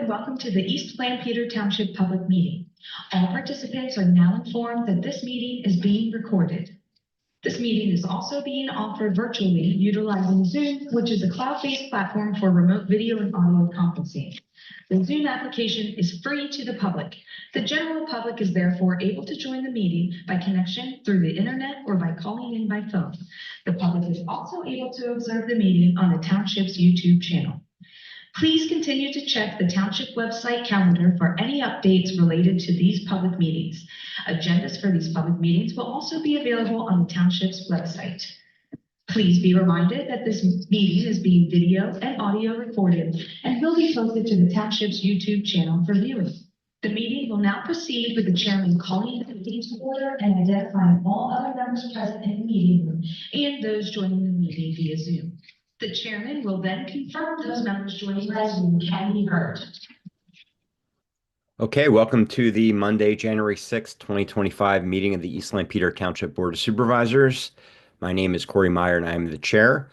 and welcome to the East Lampeter Township Public Meeting. All participants are now informed that this meeting is being recorded. This meeting is also being offered virtually utilizing Zoom, which is a cloud-based platform for remote video and audio conferencing. The Zoom application is free to the public. The general public is therefore able to join the meeting by connection through the internet or by calling in by phone. The public is also able to observe the meeting on the Township's YouTube channel. Please continue to check the Township website calendar for any updates related to these public meetings. Agendas for these public meetings will also be available on the Township's website. Please be reminded that this meeting is being video and audio recorded and will be posted to the Township's YouTube channel for viewing. The meeting will now proceed with the chairman calling the meeting to order and identifying all other members present in the meeting room and those joining the meeting via Zoom. The chairman will then confirm those members joining by Zoom can be heard. Okay, welcome to the Monday, January 6th, 2025 meeting of the East Lampeter Township Board of Supervisors. My name is Corey Meyer and I am the chair.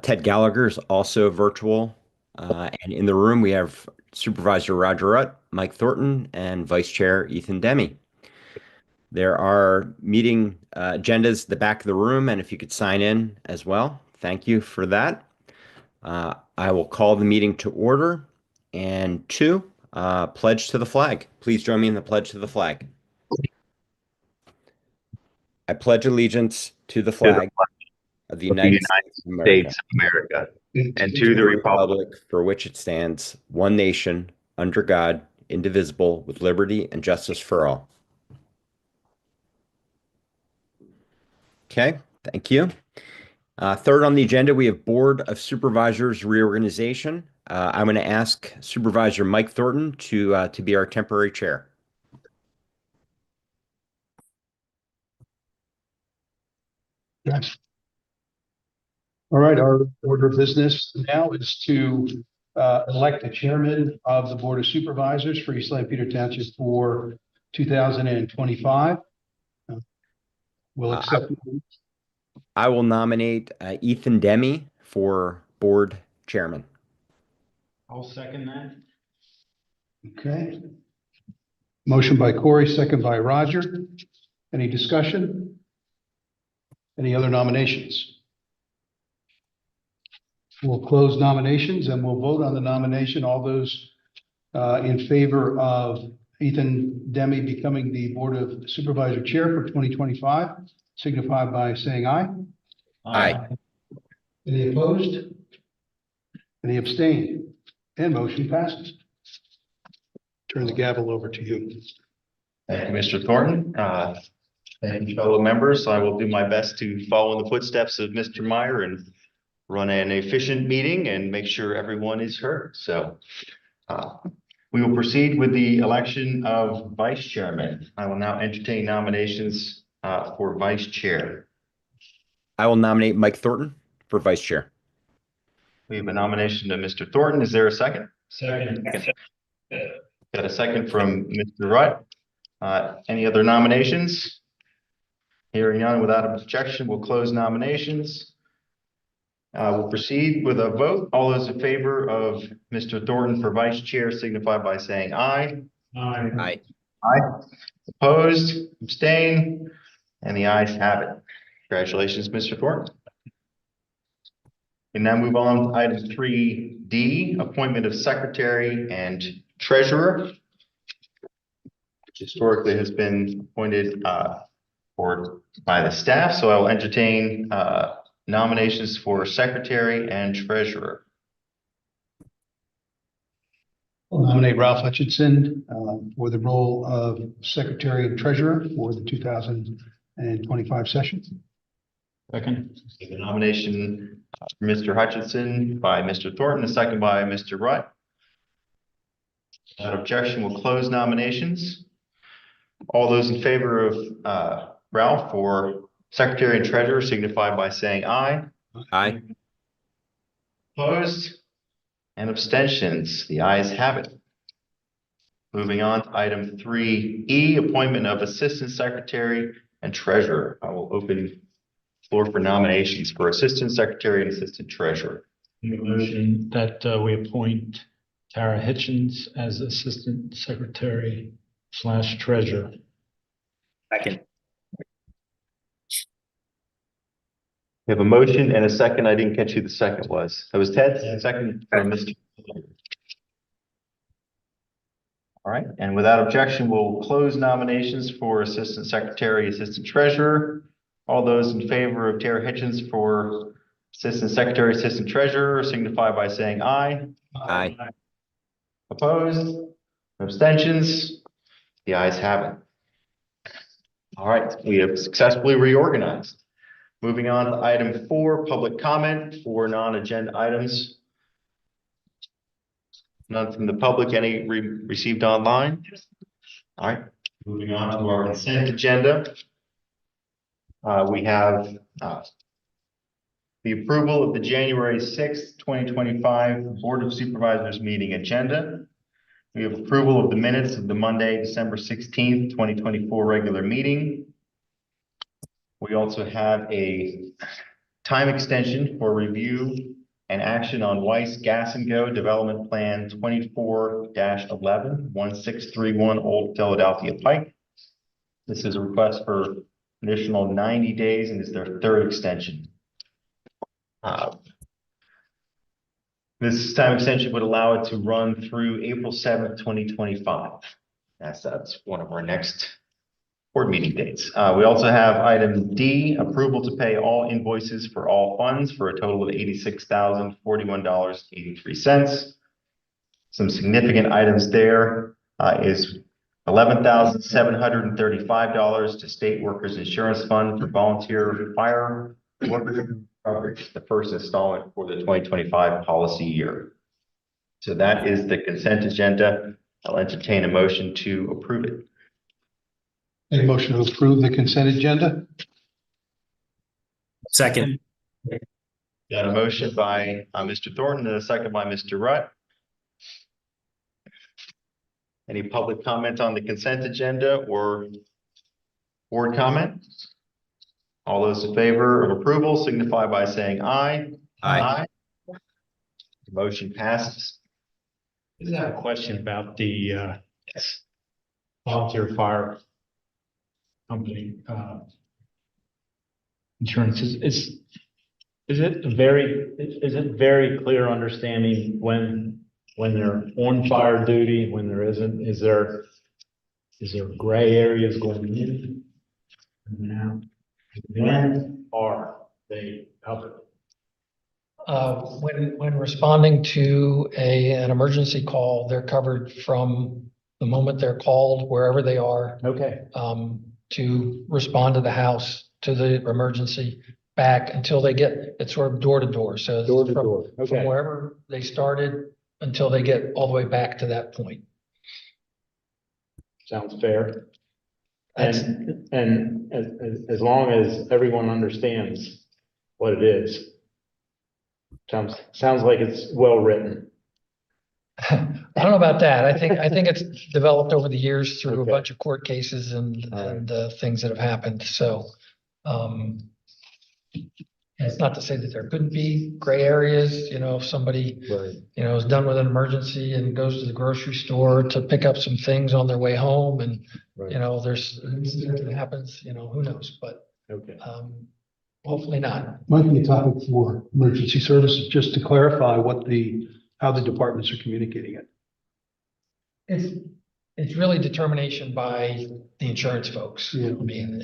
Ted Gallagher is also virtual. And in the room, we have Supervisor Roger Rutt, Mike Thornton, and Vice Chair Ethan Demme. There are meeting agendas at the back of the room, and if you could sign in as well, thank you for that. I will call the meeting to order. And two, pledge to the flag. Please join me in the pledge to the flag. I pledge allegiance to the flag of the United States of America and to the republic for which it stands, one nation, under God, indivisible, with liberty and justice for all. Okay, thank you. Third on the agenda, we have Board of Supervisors reorganization. I'm going to ask Supervisor Mike Thornton to be our temporary chair. Yes. All right, our order of business now is to elect a chairman of the Board of Supervisors for East Lampeter Township for 2025. We'll accept. I will nominate Ethan Demme for board chairman. I'll second that. Okay. Motion by Corey, second by Roger. Any discussion? Any other nominations? We'll close nominations and we'll vote on the nomination. All those in favor of Ethan Demme becoming the Board of Supervisor Chair for 2025, signify by saying aye. Aye. Any opposed? Any abstain? And motion passes. Turn the gavel over to you. Thank you, Mr. Thornton. Thank you, fellow members. I will do my best to follow in the footsteps of Mr. Meyer and run an efficient meeting and make sure everyone is heard. So we will proceed with the election of vice chairman. I will now entertain nominations for vice chair. I will nominate Mike Thornton for vice chair. We have a nomination to Mr. Thornton. Is there a second? Second. Got a second from Mr. Rutt. Any other nominations? Hearing none, without objection, we'll close nominations. We'll proceed with a vote. All those in favor of Mr. Thornton for vice chair signify by saying aye. Aye. Aye. Aye. Opposed, abstain, and the ayes have it. Congratulations, Mr. Thornton. We now move on to item 3D, appointment of secretary and treasurer, which historically has been appointed by the staff. So I will entertain nominations for secretary and treasurer. I'll nominate Ralph Hutchinson for the role of secretary and treasurer for the 2025 session. Second. The nomination for Mr. Hutchinson by Mr. Thornton, a second by Mr. Rutt. Without objection, we'll close nominations. All those in favor of Ralph for secretary and treasurer signify by saying aye. Aye. Opposed and abstentions. The ayes have it. Moving on to item 3E, appointment of assistant secretary and treasurer. I will open the floor for nominations for assistant secretary and assistant treasurer. Make a motion that we appoint Tara Hitchens as Assistant Secretary / Treasurer. Second. We have a motion and a second. I didn't catch who the second was. That was Ted, second from Mr. All right, and without objection, we'll close nominations for Assistant Secretary, Assistant Treasurer. All those in favor of Tara Hitchens for Assistant Secretary, Assistant Treasurer signify by saying aye. Aye. Opposed? Abstentions? The ayes have it. All right, we have successfully reorganized. Moving on to item 4, public comment for non-agenda items. None from the public, any received online? All right, moving on to our consent agenda. We have the approval of the January 6th, 2025 Board of Supervisors meeting agenda. We have approval of the minutes of the Monday, December 16th, 2024 regular meeting. We also have a time extension for review and action on Weiss Gas and Go Development Plan 24-11, 1631 Old Philadelphia Pike. This is a request for additional 90 days and is their third extension. This time extension would allow it to run through April 7th, 2025. That's one of our next board meeting dates. We also have item D, approval to pay all invoices for all funds for a total of $86,041.83. Some significant items there is $11,735 to State Workers Insurance Fund for volunteer fire worker coverage, the first installment for the 2025 policy year. So that is the consent agenda. I'll entertain a motion to approve it. A motion to approve the consent agenda? Second. Got a motion by Mr. Thornton and a second by Mr. Rutt. Any public comment on the consent agenda or board comment? All those in favor of approval signify by saying aye. Aye. The motion passes. I have a question about the volunteer fire company insurance. Is it very clear understanding when they're on fire duty, when there isn't? Is there gray areas going in and out? When are they covered? When responding to an emergency call, they're covered from the moment they're called, wherever they are, Okay. to respond to the house, to the emergency, back until they get, it's sort of door to door. So it's Door to from- door. From Okay. wherever they started until they get all the way back to that point. Sounds fair. That's- And as long as everyone understands what it is. Sounds like it's well written. I don't know about that. I think it's developed over the years through a Okay. bunch of court cases and things that have happened. So, it's not to say that there couldn't be gray areas, if somebody, Right. is done with an emergency and goes to the grocery store to pick up some things on their way home and, there's an incident that happens, who knows, but, Okay. hopefully not. Might be a topic for emergency services, just to clarify how the departments are communicating it. It's really determination by the insurance folks. Yeah. I mean,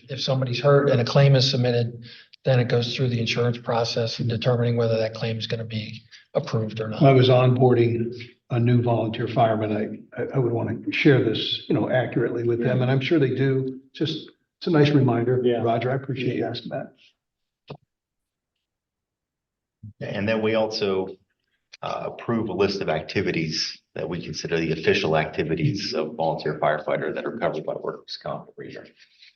if somebody's hurt and a claim is submitted, then it goes through the insurance process of determining whether that claim is going to be approved or I not. was onboarding a new volunteer fireman. I would want to share this, accurately with them, and I'm sure they do. It's a nice reminder. Yeah. Roger, I appreciate you asking that. And then we also approve a list of activities that we consider the official activities of volunteer firefighter that are covered by workers' comp every year.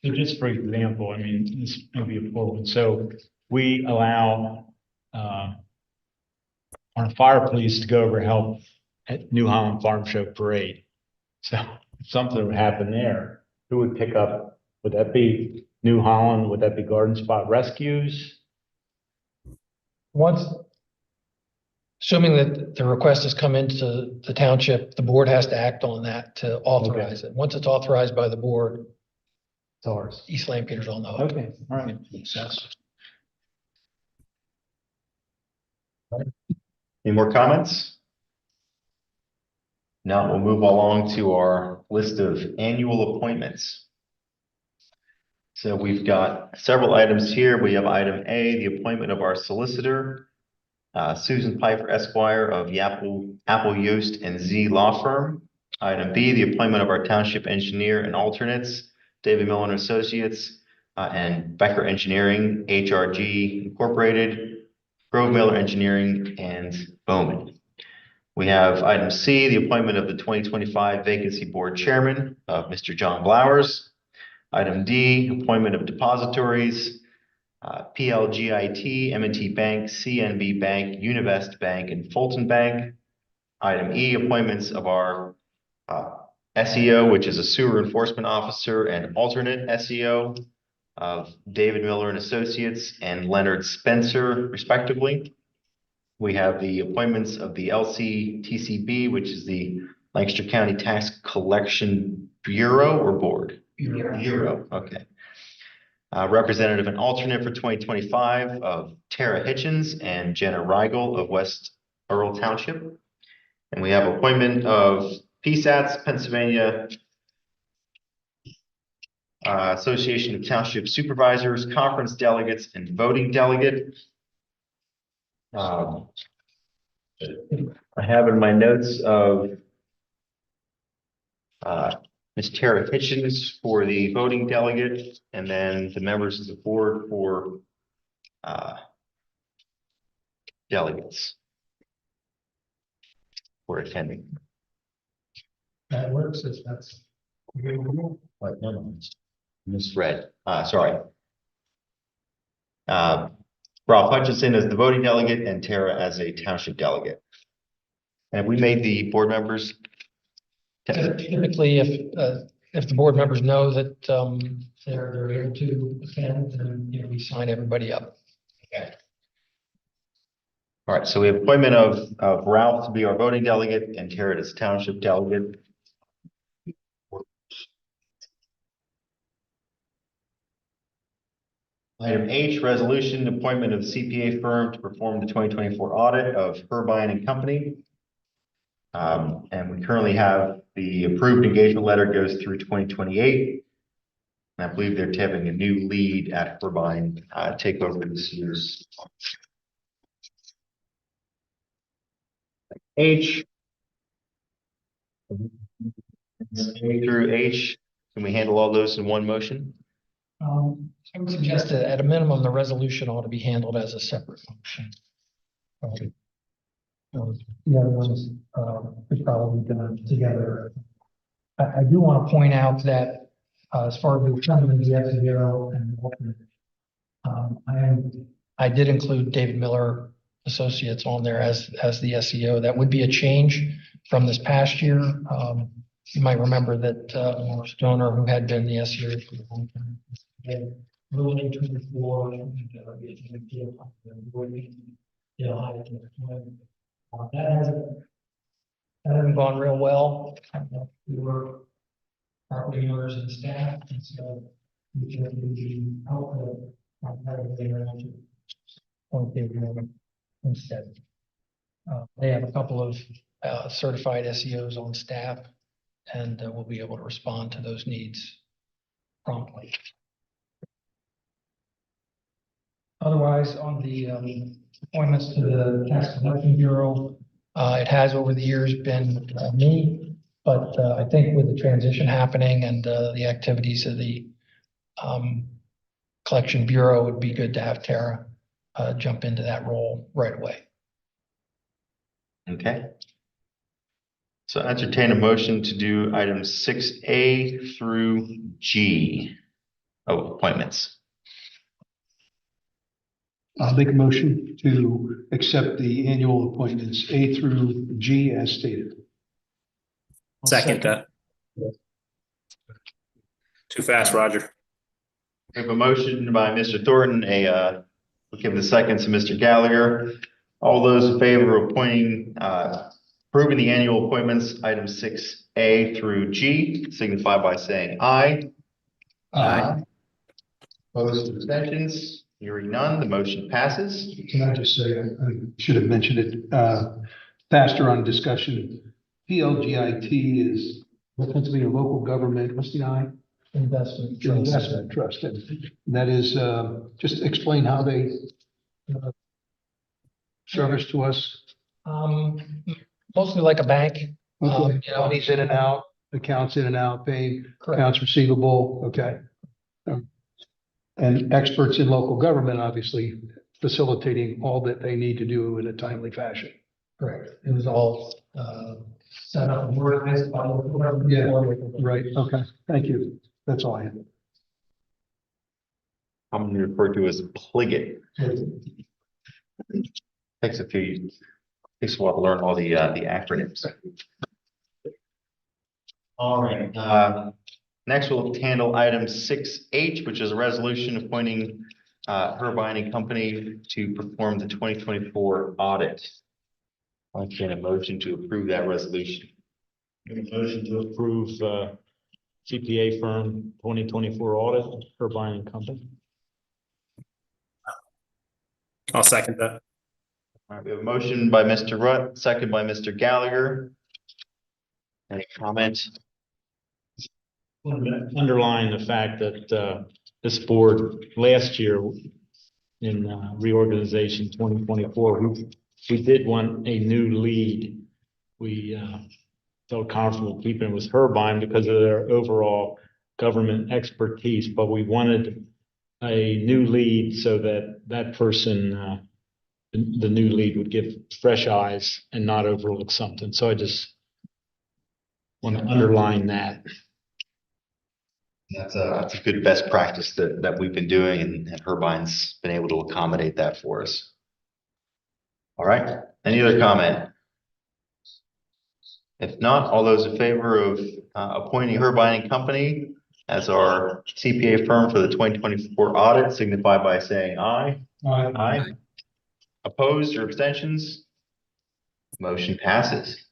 So just for example, I mean, this may be a poor one. So we allow our fire police to go over and help at New Holland Farm Show Parade. So if something would happen there, who would pick up? Would that be New Holland? Would that be Garden Spot Rescues? assuming that the request has come into the township, the board has to act on that to authorize it. Once it's authorized by the board, It's ours. East Lampeter's on the hook. Okay, all right, makes sense. Any more comments? Now we'll move along to our list of annual appointments. So we've got several items here. We have item A, the appointment of our solicitor, Susan Piper Esquire of Apple Yost and Z Law Firm. Item B, the appointment of our township engineer and alternates, David Miller and Associates, and Becker Engineering, HRG Incorporated, Grove Miller Engineering, and Bowman. We have item C, the appointment of the 2025 vacancy board chairman of Mr. John Blowers. Item D, appointment of depositories, PLGIT, M&T Bank, CNB Bank, Univest Bank, and Fulton Bank. Item E, appointments of our SEO, which is a sewer enforcement officer and alternate SEO of David Miller and Associates and Leonard Spencer, respectively. We have the appointments of the LCTCB, which is the Lancaster County Tax Collection Bureau or Board? Bureau, okay. Representative and alternate for 2025 of Tara Hitchens and Jenna Rigel of West Earl Township. And we have appointment of PSATs, Pennsylvania Association of Township Supervisors, conference delegates, and voting delegate. I have in my notes of Ms. Tara Hitchens for the voting delegate, and then the members of the board for delegates for attending. That works, if that's. Misread, sorry. Ralph Hutchinson as the voting delegate and Tara as a township delegate. And we made the board members. Typically, if the board members know that, they're able to attend, then, you know, we sign everybody up. Okay. All right, so we have appointment of Ralph to be our voting delegate and Tara as township delegate. Item H, resolution, appointment of CPA firm to perform the 2024 audit of Herbine and Company. And we currently have the approved engagement letter goes through 2028. And I believe they're having a new lead at Herbine take over this year's. H. A through H, can we handle all those in one motion? I would suggest that at a minimum, the resolution ought to be handled as a separate motion. The other ones, could probably be done together. I do want to point out that, as far as the appointment of the SEO and alternate, I did include David Miller Associates on there as the SEO. That would be a change from this past year. You might remember that Morris Stoner, who had been the SEO for a long time, ruling 24, that hasn't gone real well. We were property owners and staff, and so we can be helpful. Instead, they have a couple of certified SEOs on staff, and we'll be able to respond to those needs promptly. Otherwise, on the appointments to the Tax Collection Bureau, it has over the years been me, but I think with the transition happening and the activities of the Collection Bureau, it would be good to have Tara jump into that role right away. Okay. So entertain a motion to do items 6A through G of appointments. I'll make a motion to accept the annual appointments A through G as stated. Second that. Too fast, Roger. We have a motion by Mr. Thornton, we'll give the second to Mr. Gallagher. All those in favor of approving the annual appointments, items 6A through G, signify by saying aye. Aye. Opposed or abstentions? Hearing none, the motion passes. Can I just say, I should have mentioned it faster on discussion. PLGIT is Pennsylvania Local Government, what's the I? Investment trust. Investment Trust. And that is, just explain how they service to us. Mostly like a bank. Okay, You know, money's in and out, accounts in and out, paying, Correct. accounts receivable, okay. And experts in local government, obviously facilitating all that they need to do in a timely fashion. Correct. It was all set up and organized by local government. Yeah. Right, okay, thank you. That's all I have. I'm referred to as Pliget. Takes a while to learn all the acronyms. All right, next we'll handle item 6H, which is a resolution appointing Herbine and Company to perform the 2024 audit. I can a motion to approve that resolution. Motion to approve CPA firm 2024 audit, Herbine and Company. I'll second that. All right, we have a motion by Mr. Rutt, second by Mr. Gallagher. Any comments? Underline the fact that this board last year in reorganization 2024, we did want a new lead. We felt comfortable keeping with Herbine because of their overall government expertise, but we wanted a new lead so that that person, the new lead, would give fresh eyes and not overlook something. So I just want to underline that. That's a good best practice that we've been doing, and Herbine's been able to accommodate that for us. All right, any other comment? If not, all those in favor of appointing Herbine and Company as our CPA firm for the 2024 audit, signify by saying aye. Aye. Opposed or abstentions? Motion passes.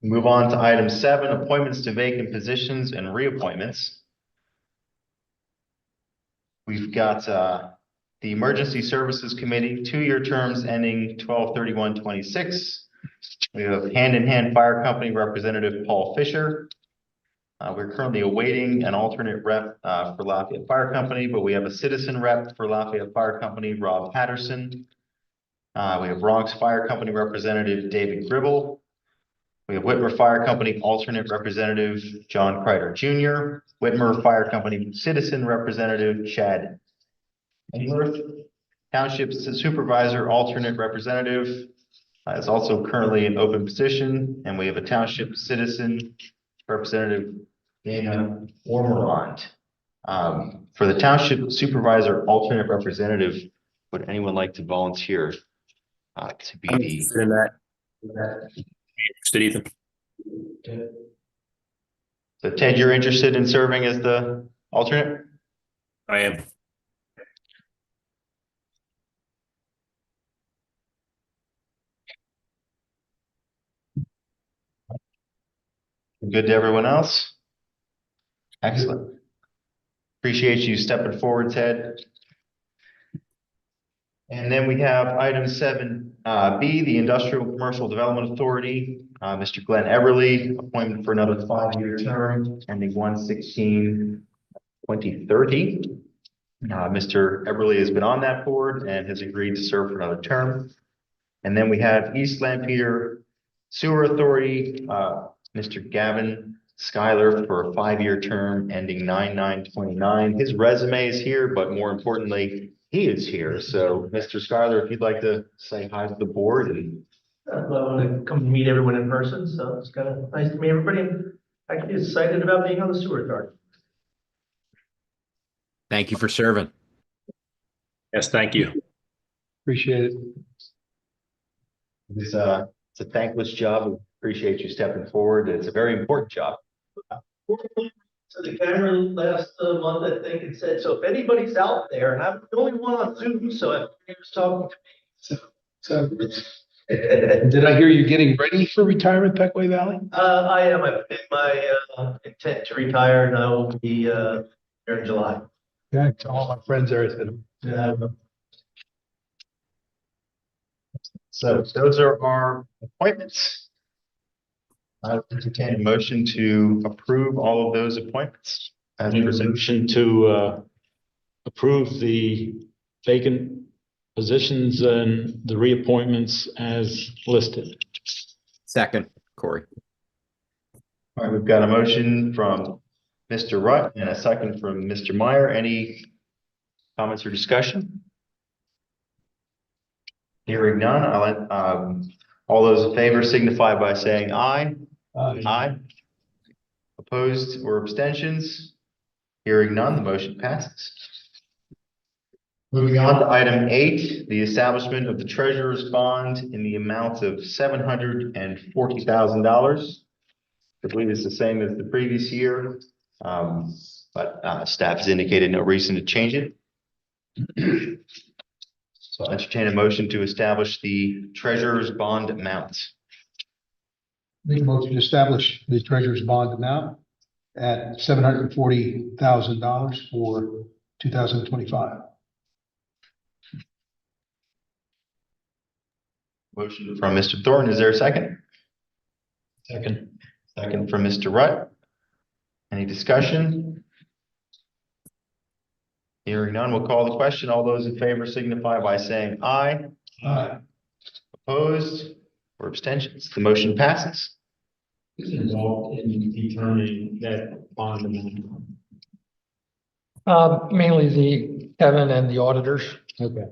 Move on to item 7, appointments to vacant positions and reappointments. We've got the Emergency Services Committee, 2-year terms ending 12/31/26. We have Hand in Hand Fire Company Representative Paul Fisher. We're currently awaiting an alternate rep for Lafayette Fire Company, but we have a citizen rep for Lafayette Fire Company, Rob Patterson. We have Bronx Fire Company Representative David Gribble. We have Whitmer Fire Company alternate representative John Kreider Jr., Whitmer Fire Company citizen representative Chad Engworth. Township Supervisor alternate representative is also currently an open position, and we have a Township Citizen Representative Dana Ormerond. For the Township Supervisor alternate representative, would anyone like to volunteer to be I'm the? interested in that. Interested, Ethan. So Ted, you're interested in serving as the alternate? I am. Good to everyone else? Excellent. Appreciate you stepping forward, Ted. And then we have item 7B, the Industrial Commercial Development Authority. Mr. Glenn Everly, appointment for another 5-year term ending 1/16/2030. Mr. Everly has been on that board and has agreed to serve for another term. And then we have East Lampeter Sewer Authority, Mr. Gavin Schuyler for a 5-year term ending 9/9/29. His resume is here, but more importantly, he is here. So Mr. Schuyler, if you'd like to say hi to the board. And I want to come meet everyone in person, so it's kind of nice to meet everybody. And actually excited about being on the sewer authority. Thank you for serving. Yes, thank you. Appreciate it. it's a thankless job. We appreciate you stepping forward. It's a very important job. So the camera last month, I think, it said, so if anybody's out there, and I'm the only one on Zoom, so everybody was talking to me. So So, did I hear you getting ready for retirement, Peckway Valley? I am, I've been my, intent to retire and I will be, here in July. Yeah, to all my friends there, I said, So those are our appointments. I would entertain a motion to approve all of those appointments. As Make a presented. motion to approve the vacant positions and the reappointments as listed. Second, Corey. All right, we've got a motion from Mr. Rutt and a second from Mr. Meyer. Any comments or discussion? Hearing none, I'll let, all those in favor signify by saying aye. Aye. Opposed or abstentions? Hearing none, the motion passes. Moving on to item 8, the establishment of the treasurer's bond in the amount of $740,000. I believe it's the same as the previous year, but staff has indicated no reason to change it. So I'll entertain a motion to establish the treasurer's bond amount. make a motion to establish the treasurer's bond amount at $740,000 for 2025. Motion from Mr. Thornton. Is there a second? Second. Second from Mr. Rutt. Any discussion? Hearing none, we'll call the question. All those in favor signify by saying aye. Aye. Opposed or abstentions? The motion passes. Who's involved in determining that bond amount? Mainly the Kevin and the auditors. Okay.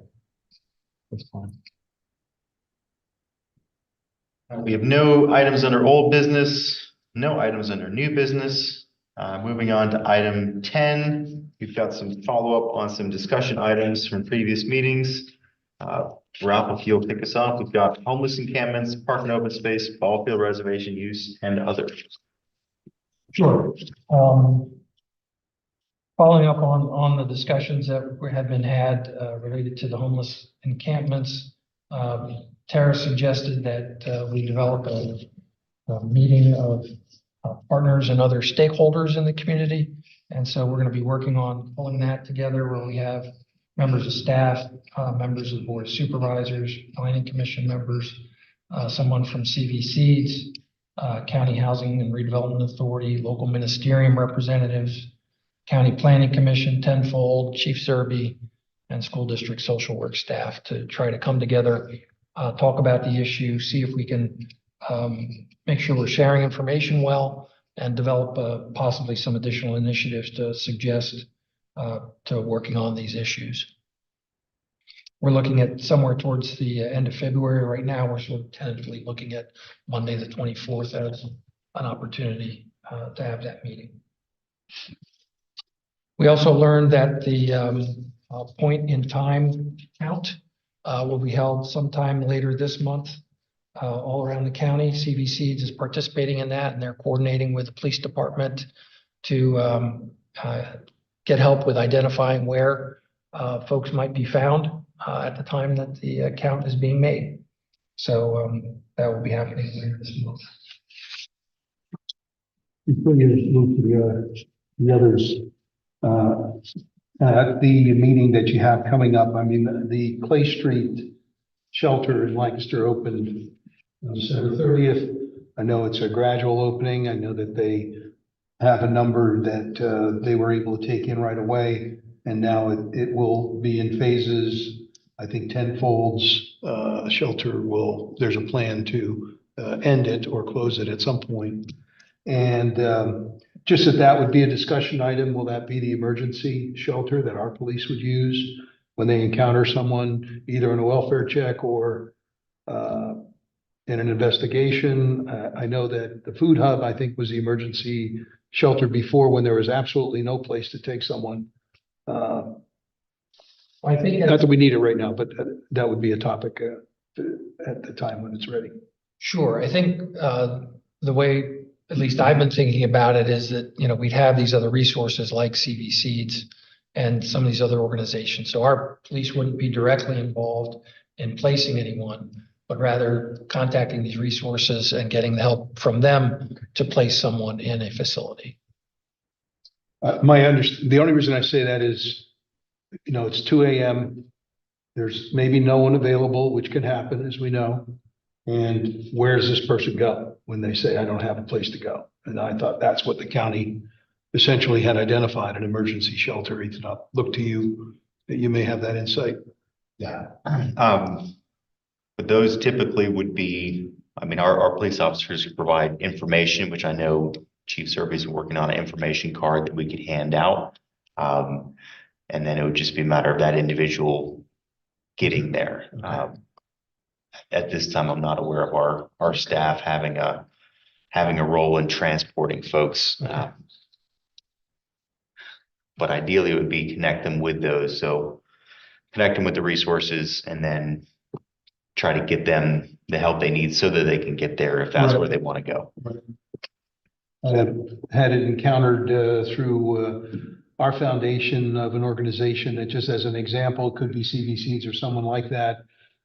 That's fine. We have no items under old business, no items under new business. Moving on to item 10, we've got some follow-up on some discussion items from previous meetings. Ralph, if you'll kick us off, we've got homeless encampments, park and open space, ball field reservation use, and others. Sure. Following up on the discussions that had been had related to the homeless encampments, Tara suggested that we develop a meeting of partners and other stakeholders in the community. And so we're going to be working on pulling that together where we have members of staff, members of the Board of Supervisors, Planning Commission members, someone from CVCs, County Housing and Redevelopment Authority, local ministerium representatives, County Planning Commission, Tenfold, Chief Serby, and school district social work staff to try to come together, talk about the issue, see if we can make sure we're sharing information well, and develop possibly some additional initiatives to suggest to working on these issues. We're looking at somewhere towards the end of February right now. We're sort of tentatively looking at Monday, the 24th as an opportunity to have that meeting. We also learned that the point in time count will be held sometime later this month all around the county. CVCs is participating in that, and they're coordinating with the police department to get help with identifying where folks might be found at the time that the count is being made. So that will be happening later this month. Before you move to the others, at the meeting that you have coming up, I mean, the Clay Street shelter in Lancaster opened on December 30th. I know it's a gradual opening. I know that they have a number that they were able to take in right away, and now it will be in phases. I think Tenfold's shelter there's a plan to end it or close it at some point. And just that would be a discussion item. Will that be the emergency shelter that our police would use when they encounter someone either in a welfare check or in an investigation? I know that the food hub, I think, was the emergency shelter before when there was absolutely no place to take someone. I think Not that we need it right now, but that would be a topic at the time when it's ready. Sure. I think the way, at least I've been thinking about it, is that, we'd have these other resources like CVCs and some of these other organizations. So our police wouldn't be directly involved in placing anyone, but rather contacting these resources and getting the help from them to place someone in a facility. The only reason I say that is, it's 2 a.m. There's maybe no one available, which can happen, as we know. And where does this person go when they say, I don't have a place to go? And I thought that's what the county essentially had identified, an emergency shelter. Ethan, I'll look to you, that you may have that insight. Yeah. But those typically would be, our police officers who provide information, which I know Chief Serby's working on an information card that we could hand out. And then it would just be a matter of that individual getting there. At this time, I'm not aware of our staff having a role in transporting folks. But ideally it would be connect them with those. So connect them with the resources and then try to get them the help they need so that they can get there if that's where they want to go. I have had it encountered through our foundation of an organization that, just as an example, could be CVCs or someone like that,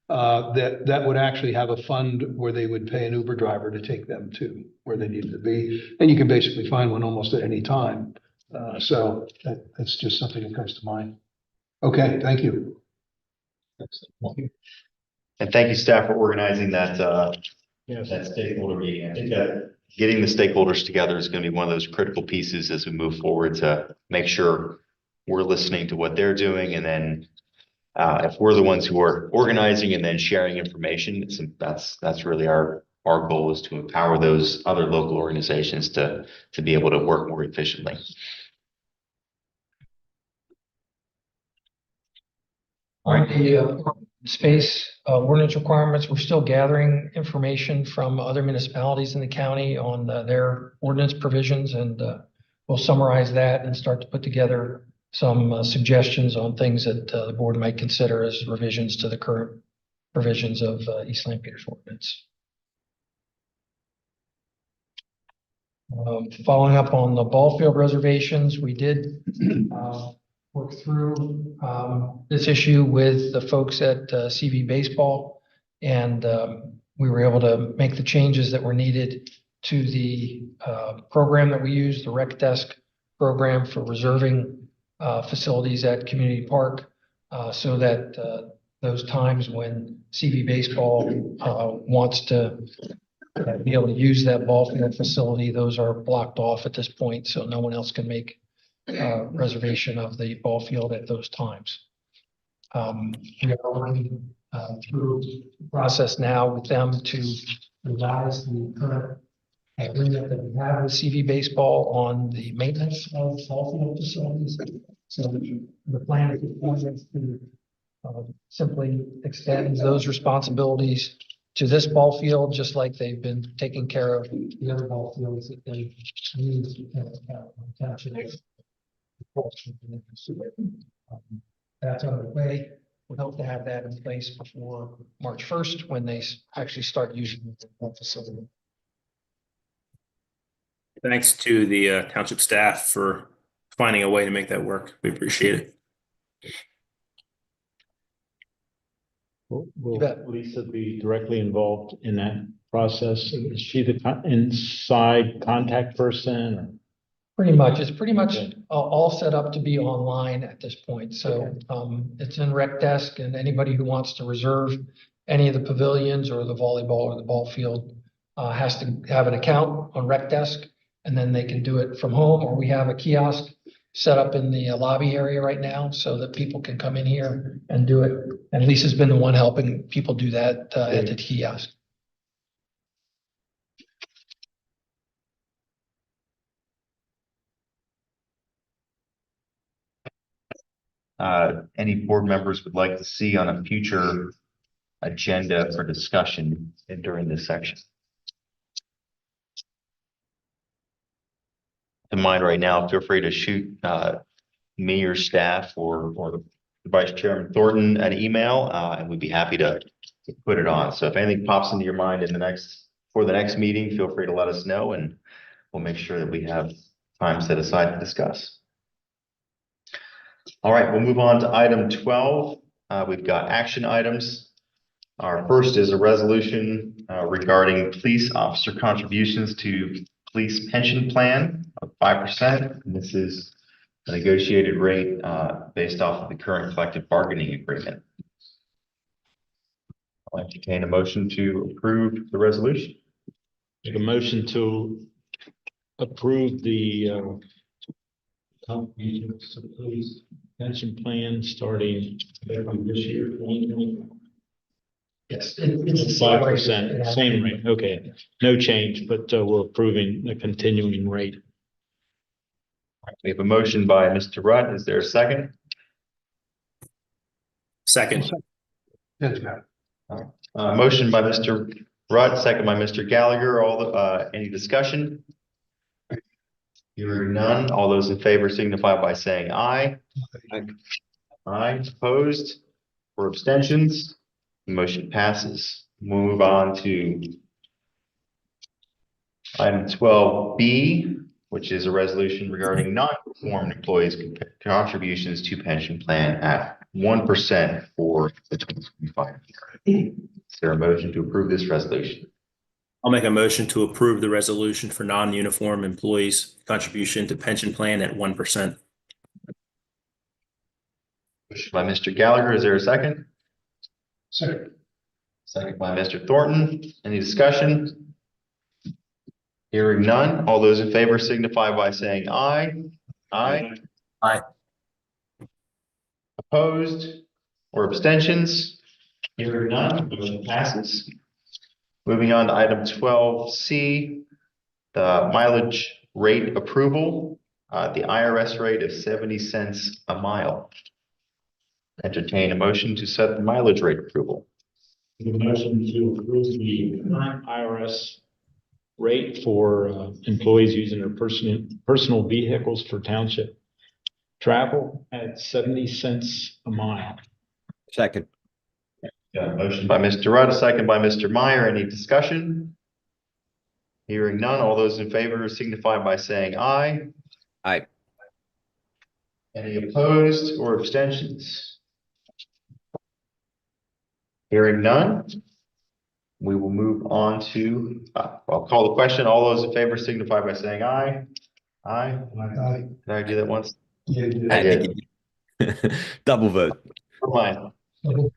that would actually have a fund where they would pay an Uber driver to take them to where they needed to be. And you can basically find one almost at any time. So that's just something that comes to mind. Okay, thank you. And thank you, staff, for organizing that, Yes. that stakeholder meeting. I think that getting the stakeholders together is going to be one of those critical pieces as we move forward to make sure we're listening to what they're doing. And then if we're the ones who are organizing and then sharing information, that's really our goal, is to empower those other local organizations to be able to work more efficiently. On the space ordinance requirements, we're still gathering information from other municipalities in the county on their ordinance provisions, and we'll summarize that and start to put together some suggestions on things that the board might consider as revisions to the current provisions of East Lampier's ordinance. Following up on the ball field reservations, we did work through this issue with the folks at CV Baseball, and we were able to make the changes that were needed to the program that we use, the Rec Desk program for reserving facilities at Community Park, so that those times when CV Baseball wants to be able to use that ball field facility, those are blocked off at this point, so no one else can make reservation of the ball field at those times. We are working through the process now with them to revise the current agreement that we have with CV Baseball on the maintenance of ball field facilities. So the plan at this point is to simply extend those responsibilities to this ball field, just like they've been taking care of the other ball fields that they use in township. That's underway. We hope to have that in place before March 1st, when they actually start using the facility. Thanks to the township staff for finding a way to make that work. We appreciate it. Will bet. Lisa be directly involved in that process? Is she the inside contact person? Or? Pretty much. It's pretty much Okay. all set up to be online at this point. So it's in Rec Desk, and anybody who wants to reserve any of the pavilions or the volleyball or the ball field has to have an account on Rec Desk, and then they can do it from home, or we have a kiosk set up in the lobby area right now so that people can come in here and do it. And Lisa's been the one helping people do that at the kiosk. Any board members would like to see on a future agenda for discussion during this section? In mind right now, feel free to shoot me or staff or Vice Chairman Thornton an email, and we'd be happy to put it on. So if anything pops into your mind for the next meeting, feel free to let us know, and we'll make sure that we have time set aside to discuss. All right, we'll move on to item 12. We've got action items. Our first is a resolution regarding police officer contributions to police pension plan of 5%. This is a negotiated rate based off of the current collective bargaining agreement. I'll entertain a motion to approve the resolution. Make a motion to approve the contributions to the police pension plan starting this year, 2020. Yes. It's 5%, same rate, okay, no change, but we're approving the continuing rate. We have a motion by Mr. Rudd. Is there a second? Second. Ted's got it. Motion by Mr. Rudd, second by Mr. Gallagher. Any discussion? Hearing none. All those in favor signify by saying aye. Aye. Opposed or abstentions? Motion passes. Move on to item 12B, which is a resolution regarding non-performed employees' contributions to pension plan at 1% for the 2025 year. Is there a motion to approve this resolution? I'll make a motion to approve the resolution for non-uniform employees' contribution to pension plan at 1%. Motion by Mr. Gallagher. Is there a second? Second. Second by Mr. Thornton. Any discussion? Hearing none. All those in favor signify by saying aye. Aye. Aye. Opposed or abstentions? Hearing none, motion passes. Moving on to item 12C, the mileage rate approval, the IRS rate of 70 cents a mile. Entertain a motion to set the mileage rate approval. Make a motion to approve the current IRS rate for employees using their personal vehicles for township travel at 70 cents a mile. Second. Motion by Mr. Rudd, a second by Mr. Meyer. Any discussion? Hearing none, all those in favor signify by saying aye. Aye. Any opposed or abstentions? Hearing none, we will move on to, I'll call the question. All those in favor signify by saying aye. Aye. Aye. Did I do that once? Yeah, I did. Double vote. Never mind.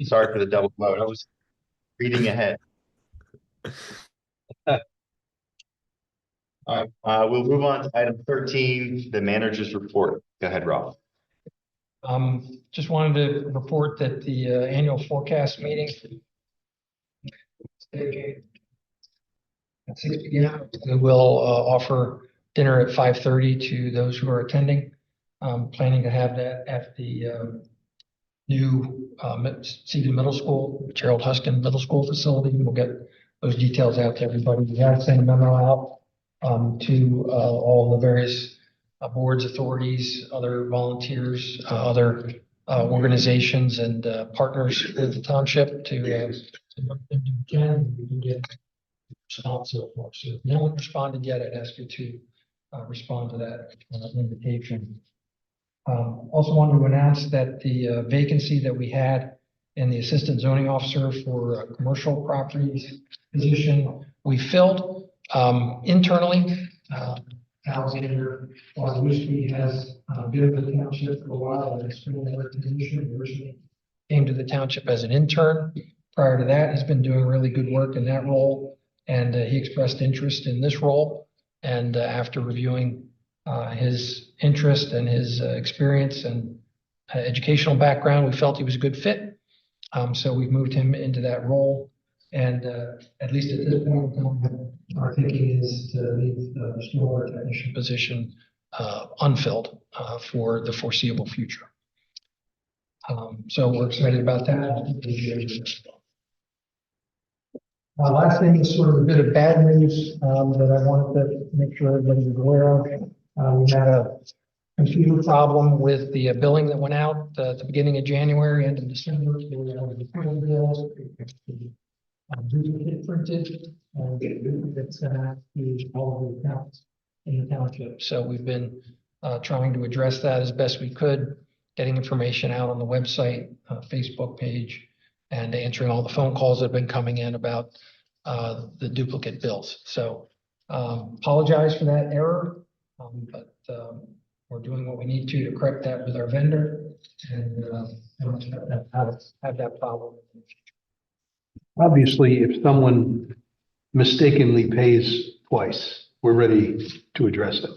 Sorry for the double vote. I was reading ahead. All right, we'll move on to item 13, the manager's report. Go ahead, Rob. Just wanted to report that the annual forecast meeting at 6 p.m. We will offer dinner at 5:30 to those who are attending. Planning to have that at the new Seaton Middle School, Gerald Huskin Middle School facility. We'll get those details out to everybody. We have sent a memo out to all the various boards, authorities, other volunteers, other organizations and partners with the township to what they can. We can get response so far. So if no one responded yet, I'd ask you to respond to that invitation. Also wanted to announce that the vacancy that we had in the assistant zoning officer for commercial properties position, we filled internally. Alexander Wazowski has been with the township for a while and has been in that position. Originally came to the township as an intern. Prior to that, he's been doing really good work in that role, and he expressed interest in this role. And after reviewing his interest and his experience and educational background, we felt he was a good fit. So we've moved him into that role. And at least at this point in time, our thinking is to leave the stormwater technician position unfilled for the foreseeable future. So we're excited about that. Last thing is sort of a bit of bad news that I wanted to make sure everybody was aware of. We had a computer problem with the billing that went out at the beginning of January, end of December. Duplicate printed and get duplicates sent out to all of the accounts in the township. So we've been trying to address that as best we could, getting information out on the website, Facebook page, and answering all the phone calls that have been coming in about the duplicate bills. So apologize for that error, but we're doing what we need to correct that with our vendor and have that problem. Obviously, if someone mistakenly pays twice, we're ready to address it.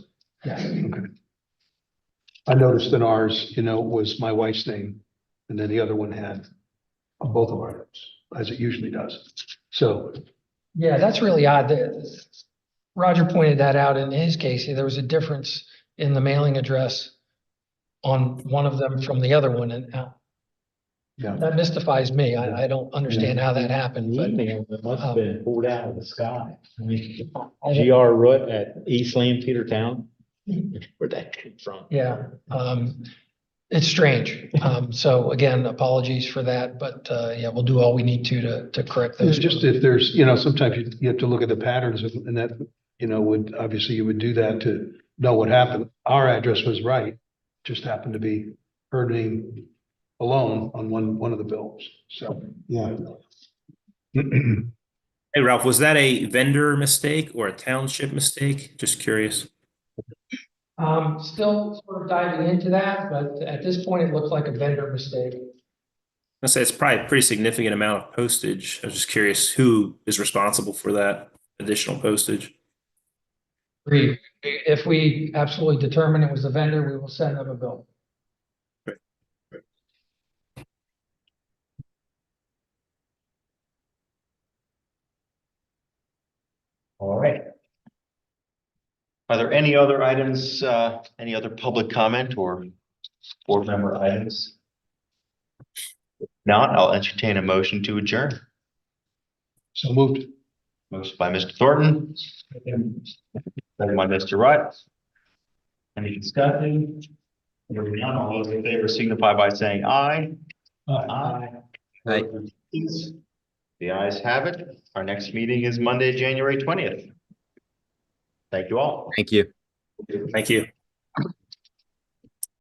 Yeah. Okay. I noticed in ours, was my wife's name, and then the other one had both of our names, as it usually does. So, Yeah, that's really odd. Roger pointed that out in his case. There was a difference in the mailing address on one of them from the other one, and yeah, that mystifies me. I don't understand how that happened, The but email that must have been pulled out of the sky. I mean, GR Root at East Lampeter Town. Where'd that come from? yeah, it's strange. So again, apologies for that, but yeah, we'll do all we need to correct those. it's just if there's, sometimes you have to look at the patterns and that, would, obviously you would do that to know what happened. Our address was right, just happened to be her name alone on one of the bills. So, yeah. Hey, Ralph, was that a vendor mistake or a township mistake? Just curious. Still sort of diving into that, but at this point, it looks like a vendor mistake. I say it's probably a pretty significant amount of postage. I was just curious who is responsible for that additional postage. Agreed. If we absolutely determine it was a vendor, we will send them a bill. All right. Are there any other items, any other public comment or board member items? If not, I'll entertain a motion to adjourn. So moved. Motion by Mr. Thornton. Second by Mr. Rutt. Any discussion? Hearing none, all those in favor signify by saying aye. Aye. Aye. The ayes have it. Our next meeting is Monday, January 20th. Thank you all. Thank you. Thank you.